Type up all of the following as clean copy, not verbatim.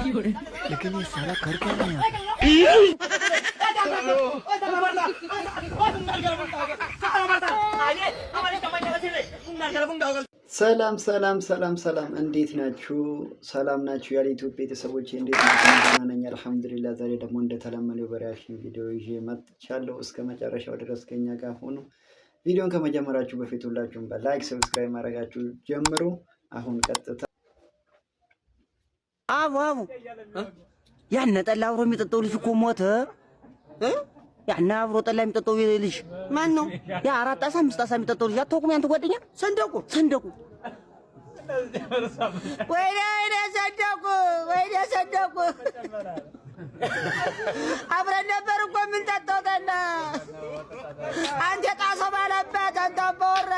लेकिन ये साला कर क्या रहा है यहाँ पे? ሰላም ሰላም ሰላም ሰላም፣ እንዴት ናችሁ? ሰላም ናችሁ? ያለ ኢትዮጵያ ቤተሰቦች እንዴት ናችሁ? ደህና ነኝ አልሐምዱሊላህ። ዛሬ ደግሞ እንደተለመደው በሪአክሽን ቪዲዮ ይዤ መጥቻለሁ። እስከ መጨረሻው ድረስ ከኛ ጋር ሆኑ። ቪዲዮን ከመጀመራችሁ በፊት ሁላችሁም በላይክ ሰብስክራይብ ማድረጋችሁ ጀምሩ። አሁን ቀጥታ አቡ ያን ጠላ አብሮ የሚጠጣው ልጅ እኮ ሞተ። ያን አብሮ ጠላ የሚጠጣው ልጅ ማን ነው? ያ 4 ጣሳ 5 ጣሳ የሚጠጣው ልጅ አታውቁም? ያንተ ጓደኛ ሰንደቁ ወይኔ ሰንደቁ አብረን ነበር እኮ የምንጠጣው ጠላ። አንተ ጣሰው ባለበት አንተ አባወራ።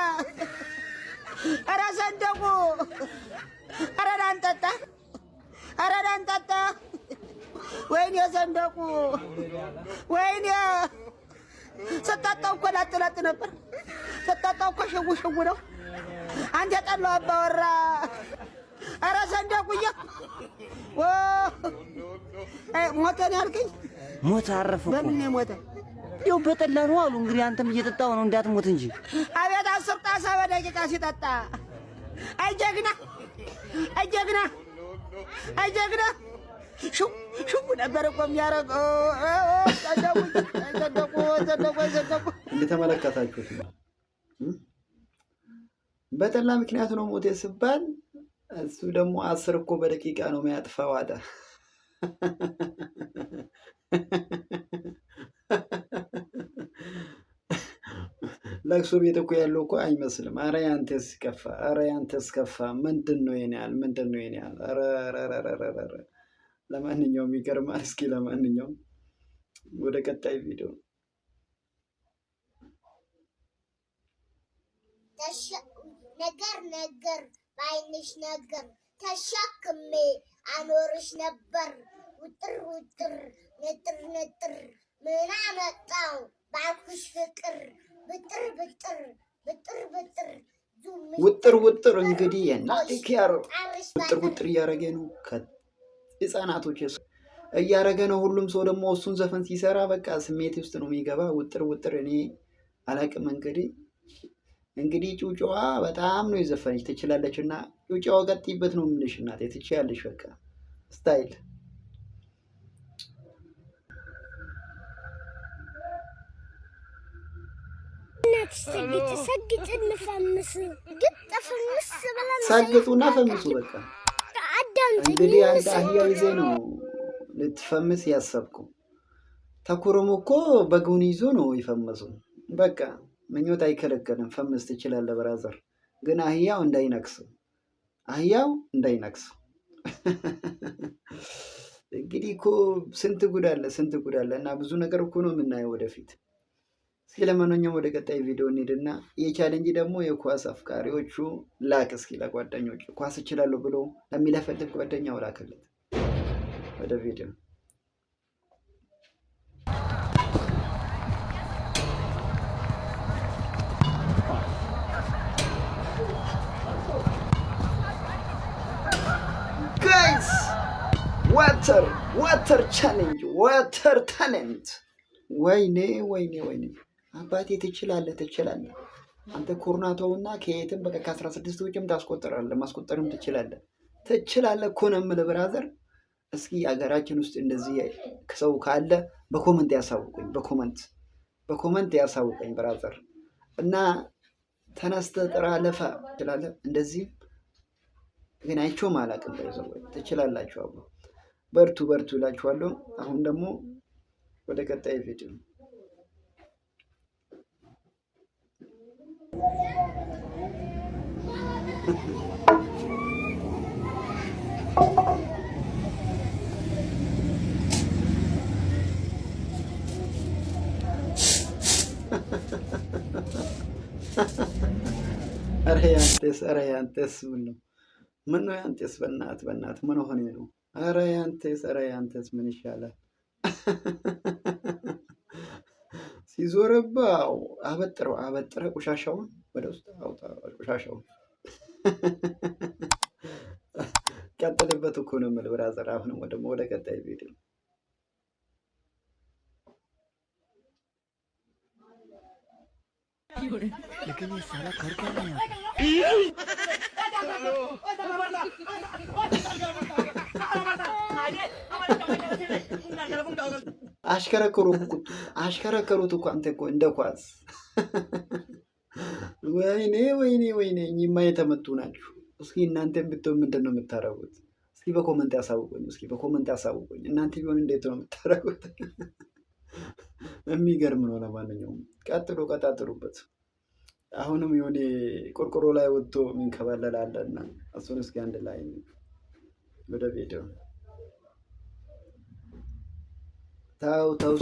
ኧረ ሰንደቁ ኧረ ና እንጠጣ ወይኔ ሰንደቁ ወይኔ ስጠጣው እኮ ላጥ ነበር። ስጠጣው እኮ ሽው ነው። አንተ ጠላው አባወራ። ኧረ ሰንደቁዬ ሞተ ነው ያልከኝ? ሞተ አረፈ እኮ። በምን ሞተ? ይኸው በጠላ ነው አሉ። እንግዲህ አንተም እየጠጣው ነው እንዳትሞት እንጂ። አቤት 10 ጣሳ በደቂቃ ሲጠጣ። አይ ጀግና ሽው ነበር እኮ የሚያደርገው። ሰንደቁ እንደተመለከታችሁት ነው። በጠላ ምክንያት ነው ሞቴ ሲባል እሱ ደግሞ 10 እኮ በደቂቃ ነው የሚያጥፋው አለ። ለቅሶ ቤት እኮ ያለው እኮ አይመስልም። ኧረ ያንተስ ከፋ፣ ኧረ ያንተስ ከፋ። ምንድን ነው የኔ ያህል? ኧረ ለማንኛውም ይገርማል። እስኪ ለማንኛውም ወደ ቀጣይ ቪዲዮ ነገር ባይንሽ ነገር ተሸክሜ አኖርሽ ነበር። ውጥር ነጥር ምን አመጣው ባልኩሽ ፍቅር ውጥር እንግዲህ የናቲኪያር ውጥር እያደረገ ነው። ከህፃናቶች እያደረገ ነው። ሁሉም ሰው ደግሞ እሱን ዘፈን ሲሰራ በቃ ስሜት ውስጥ ነው የሚገባ። ውጥር እኔ አላቅም። እንግዲህ ጩጫዋ በጣም ነው የዘፈነች ትችላለች። እና ጩጫዋ ቀጥይበት ነው የምልሽ እናቴ፣ ትችያለሽ። በቃ ስታይል ሰግጡና ፈምሱ። በቃ እንግዲህ አንድ አህያ ይዘህ ነው ልትፈምስ ያሰብኩ። ተኩርሞ እኮ በጉን ይዞ ነው ይፈመሱ። በቃ ምኞት አይከለከልም። ፈምስ ትችላለህ ብራዘር። ግን አህያው እንዳይነክስ። እንግዲህ እኮ ስንት ጉድ አለ እና ብዙ ነገር እኮ ነው የምናየው ወደፊት። እስኪ ለማንኛውም ወደ ቀጣይ ቪዲዮ እንሂድና የቻሌንጅ ደግሞ የኳስ አፍቃሪዎቹ ላክ እስኪ ለጓደኞቹ ኳስ እችላለሁ ብሎ ለሚለፈልፍ ጓደኛው ላክለት። ወደ ቪዲዮ ጋይስ ዋተር ቻሌንጅ ዋተር ታለንት። ወይኔ አባቴ ትችላለህ። አንተ ኮርናቶውና ከየትም በቃ ከ16 ውጭም ታስቆጥራለህ። ማስቆጠርም ትችላለህ እኮ ነው የምልህ ብራዘር። እስኪ ሀገራችን ውስጥ እንደዚህ ሰው ካለ በኮመንት ያሳውቀኝ ብራዘር። እና ተነስተህ ጥራ ለፋ ትችላለህ። እንደዚህ ግን አይቼውም አላውቅም። ትችላላችሁ። አብሮ በርቱ እላችኋለሁ። አሁን ደግሞ ወደ ቀጣይ ቪዲዮ ኧረ ያንተስ ምን ነው ያንተስ? በእናትህ ምን ሆነ ነው? ኧረ ያንተስ ምን ይሻላል? ሲዞርባው አበጥረ ቆሻሻውን ወደ ውስጥ አውጣ። ቆሻሻውን ቀጥልበት እኮ ነው የምልህ ብራዘር። አሁን ደግሞ ወደ ቀጣይ ቪዲዮ लेकिन ये साला कर क्या रहा है यहाँ पे? አሽከረከሩት እኮ አንተ እኮ እንደ ኳስ። ወይኔ ወይኔ ወይኔ! እኚህማ የተመቱ ናችሁ። እስኪ እናንተም ብትሆን ምንድን ነው የምታረጉት? እስኪ በኮመንት ያሳውቁኝ። እስኪ በኮመንት ያሳውቁኝ። እናንተ ቢሆን እንዴት ነው የምታረጉት? የሚገርም ነው። ለማንኛውም ቀጥሎ ቀጣጥሉበት። አሁንም የሆነ ቆርቆሮ ላይ ወጥቶ የሚንከባለል አለና እሱን እስኪ አንድ ላይ ወደ ቪዲዮ ታው ታው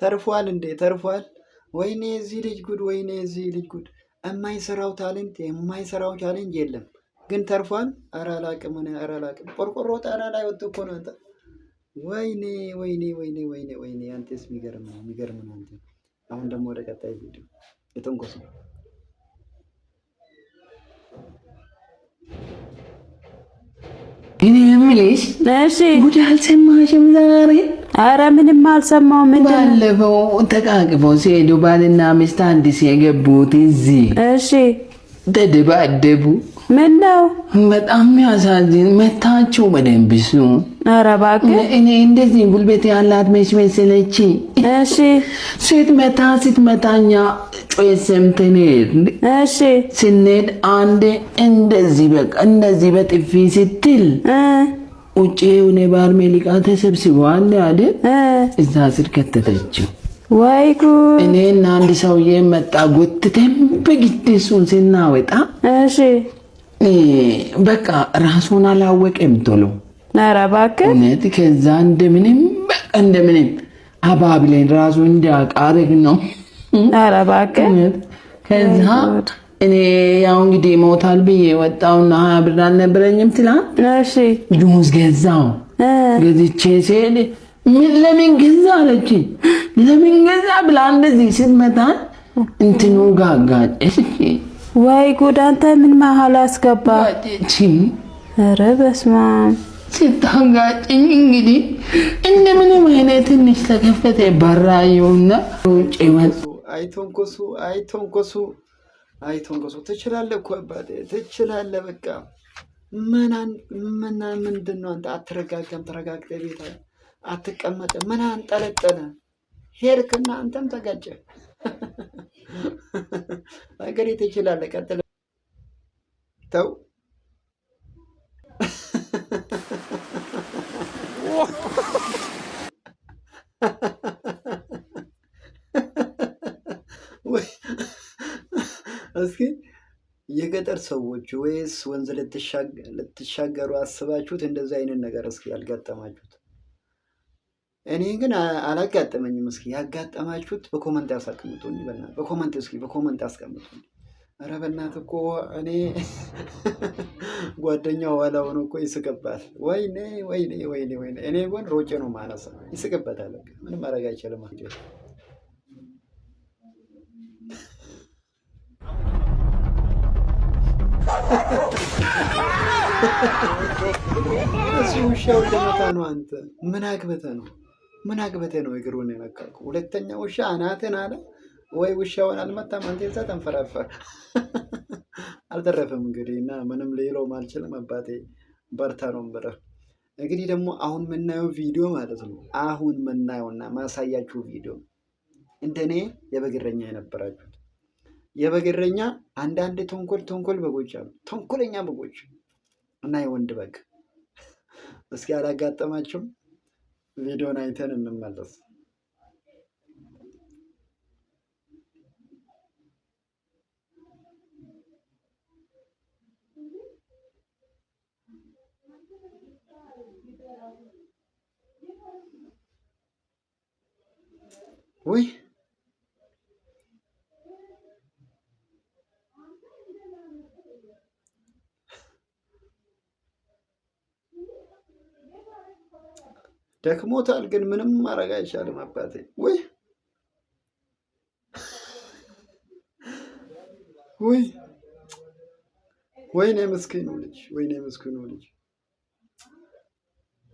ተርፏል እንዴ? ተርፏል። ወይኔ እዚህ ልጅ ጉድ! ወይኔ እዚህ ልጅ ጉድ! የማይሰራው ታሌንት የማይሰራው ቻሌንጅ የለም። ግን ተርፏል። ኧረ አላቅም እኔ ኧረ አላቅም። ቆርቆሮ ጣራ ላይ ወጥቶ እኮ ነው አንተ። ወይኔ ወይኔ ወይኔ ወይኔ ወይኔ! አንተስ የሚገርም ነው የሚገርም ነው አንተ። አሁን ደግሞ ወደ ቀጣይ ቪዲዮ የተንኮሱ እኔ የምልሽ እሺ። ጉድ አልሰማሽም ዛሬ? አረ ምንም አልሰማሁም። ምንድን ነው? ባለፈው ተቃቅፈው ሲሄዱ ባልና ሚስት አዲስ የገቡት እዚህ እሺ፣ ተደባደቡ። ምን ነው? በጣም የሚያሳዝን። መታችሁ በደንብ ስሙ። አረ እባክህ እኔ እንደዚህ ጉልበት ያላት መች መሰለች? እሺ፣ ስትመታ ስትመታኛ ጮኸት ሰምተን ሄድን። እሺ፣ ስንሄድ አንዴ እንደዚህ በቃ እንደዚህ በጥፊ ስትል ውጭ የሆነ ባርሜል ዕቃ ተሰብስበዋል አይደል? እዛ ስር ከተተችው። ወይ ጉድ! እኔና አንድ ሰውዬ መጣ ጎትተን በግድ እሱን ስናወጣ እሺ፣ በቃ ራሱን አላወቀም ቶሎ። ኧረ እባክህ እውነት። ከዛ እንደምንም በቃ እንደምንም አባብለን ራሱ እንዲያቃርግ ነው። ኧረ እባክህ እውነት። ከዛ እኔ ያው እንግዲህ ሞታል ብዬ ወጣውና 20 ብር አልነበረኝም ትላንት። እሺ፣ ጁስ ገዛው። ገዝቼ ስሄድ ለምን ገዛ አለችኝ። ለምን ገዛ ብላ እንደዚህ ስትመታን እንትኑ ጋጋጨች። ወይ ጉድ! አንተ ምን መሀል አስገባ? ኧረ በስመ አብ! ስታጋጭኝ እንግዲህ እንደምንም አይነት ትንሽ ተከፈተ በራየውና ውጭ መጡ። አይቶንኮሱ አይቶንኮሱ አይቶንኮሱ። ትችላለህ እኮ አባቴ ትችላለህ። በቃ ምንድን ነው አንተ አትረጋጋም? ተረጋግተህ ቤት አትቀመጥም? ምን አንጠለጠለ? ሄድክና አንተም ተጋጨ። አገሬ ትችላለህ። ቀጥል። ተው እስኪ የገጠር ሰዎች ወይስ ወንዝ ልትሻገሩ አስባችሁት እንደዚህ አይነት ነገር እስኪ ያልጋጠማችሁት? እኔ ግን አላጋጠመኝም። እስኪ ያጋጠማችሁት በኮመንት ያስቀምጡኝ። በእናትህ በኮመንት እስኪ በኮመንት አስቀምጡኝ። ኧረ በእናትህ እኮ እኔ ጓደኛው ኋላ ሆኖ እኮ ይስቅባል። ወይኔ ወይኔ ወይኔ ወይኔ! እኔ ግን ሮጬ ነው ማነሳ። ይስቅበታል። ምንም ማድረግ አይችልም። እሱ ውሻው እንደመታ ነው። አንተ ምን አግበተ ነው? ምን አግበተ ነው እግሩን የነካው? ሁለተኛ ውሻ አናትን አለ ወይ? ውሻውን አልመታም። አንተ እዛ ተንፈራፈር። አልተረፈም እንግዲህ እና ምንም ሌላው አልችልም። አባቴ በርታ ነው ብለህ እንግዲህ ደግሞ አሁን የምናየው ቪዲዮ ማለት ነው። አሁን የምናየውና ማሳያችሁ ቪዲዮ እንደኔ የበግረኛ የነበራችሁት የበግረኛ አንዳንድ ተንኮል በጎች አሉ። ተንኮለኛ በጎች እና የወንድ በግ እስኪ አላጋጠማችሁም? ቪዲዮን አይተን እንመለስ። ውይ ደክሞታል፣ ግን ምንም ማድረግ አይቻልም አባቴ። ወይኔ ምስኪኑ ልጅ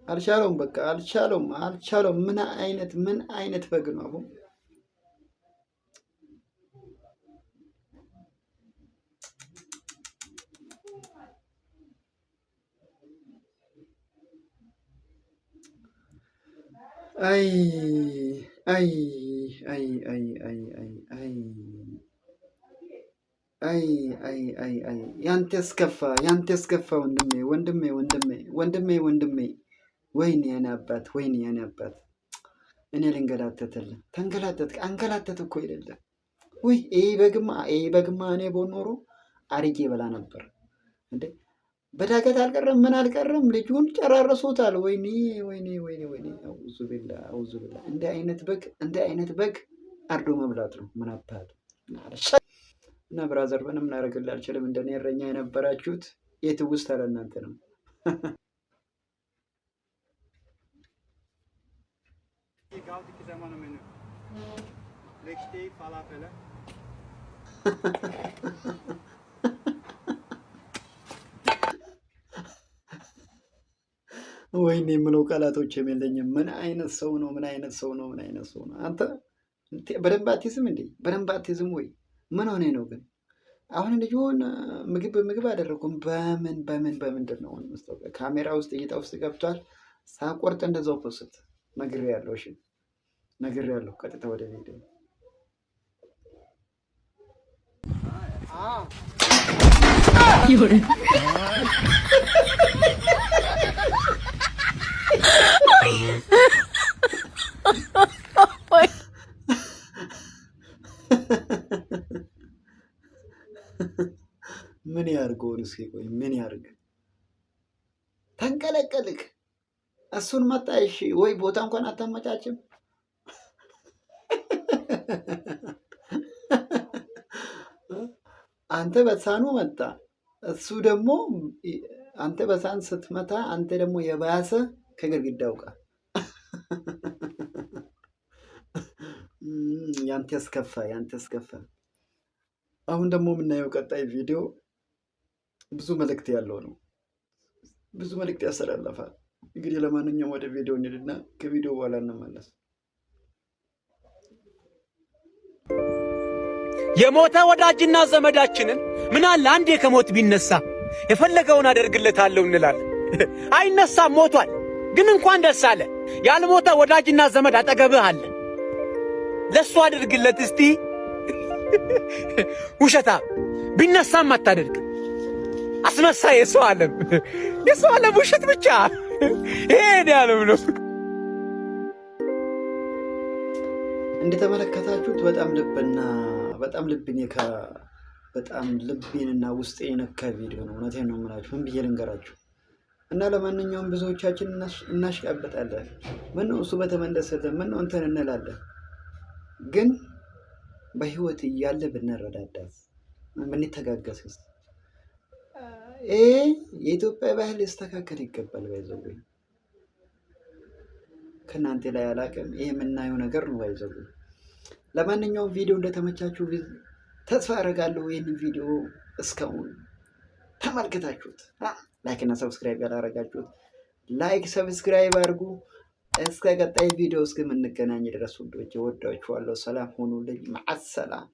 አልቻለውም፣ በቃ አልቻለውም። ምን አይነት በግ ነው አሁን? አይ አይ አይ አይ አይ አይ አይ አይ አይ አይ ያንተስ ከፋ ወንድሜ። ወይኔ የኔ አባት እኔ ልንገላተትልህ። አንገላተት እኮ አይደለም። ይሄ በግማ እኔ በሆን ኖሮ አርጌ በላ ነበር እንዴ። በዳገት አልቀረም ምን አልቀረም፣ ልጁን ጨራረሶታል። ወይኔ አውዙ ቢላ። እንደ አይነት በግ አርዶ መብላት ነው። ምን አባቱ እና ብራዘር ምንም እናደርግልህ አልችልም። እንደኔ እረኛ የነበራችሁት የትውስታ ለእናንተ ነው። ወይኔ የምለው ቃላቶች የለኝም። ምን አይነት ሰው ነው? አንተ በደንብ አትይዝም እንዴ? ወይ ምን ሆነ ነው ግን? አሁን ልጁን ምግብ አደረጉም። በምንድን ነው ካሜራ ውስጥ እይታ ውስጥ ገብቷል። ሳቆርጥ እንደዛው ፖስት ነግሬያለሁ። እሺ ነግሬያለሁ። ቀጥታ ወደ ቪዲዮ ምን ያርገውን? እስኪ ቆይ ምን ያርግ? ተንቀለቀልክ። እሱን መጣ። እሺ ወይ ቦታ እንኳን አታመቻችም? አንተ በሳኑ መጣ፣ እሱ ደግሞ አንተ በሳን ስትመታ አንተ ደግሞ የባሰ ከግድግዳው ጋር ያንተ ያስከፋ። አሁን ደግሞ የምናየው ቀጣይ ቪዲዮ ብዙ መልእክት ያለው ነው። ብዙ መልእክት ያስተላልፋል። እንግዲህ ለማንኛውም ወደ ቪዲዮ እንሂድና ከቪዲዮ በኋላ እንመለስ። የሞተ ወዳጅና ዘመዳችንን ምን አለ አንዴ ከሞት ቢነሳ የፈለገውን አደርግለታለሁ እንላለን። አይነሳም፣ ሞቷል። ግን እንኳን ደስ አለ። ያልሞተ ወዳጅና ዘመድ አጠገብህ አለ። ለሱ አድርግለት እስቲ። ውሸታ ቢነሳም አታደርግ። አስመሳይ የሰው ዓለም ውሸት ብቻ። ይሄን ያለው ነው። እንደተመለከታችሁት በጣም ልቤንና ውስጤ የነካ ቪዲዮ ነው። እውነቴን ነው የምላችሁ። ምን ብዬ ልንገራችሁ? እና ለማንኛውም ብዙዎቻችን እናሽቃበጣለን። ምነው እሱ በተመለሰልን፣ ምነው እንትን እንላለን። ግን በህይወት እያለ ብንረዳዳት፣ ብንተጋገስ፣ የኢትዮጵያ ባህል ሊስተካከል ይገባል። ባይዘው ከእናንተ ላይ አላቅም። ይሄ የምናየው ነገር ነው። ባይዘው ለማንኛውም ቪዲዮ እንደተመቻችሁ ተስፋ አደርጋለሁ። ይህንን ቪዲዮ እስካሁን ተመልክታችሁት ላይክ እና ሰብስክራይብ ያላረጋችሁት ላይክ ሰብስክራይብ አድርጉ። እስከ ቀጣይ ቪዲዮ እስከምንገናኝ ድረስ ውዶቼ ወዳችኋለሁ። ሰላም ሁኑልኝ። ማዕሰላም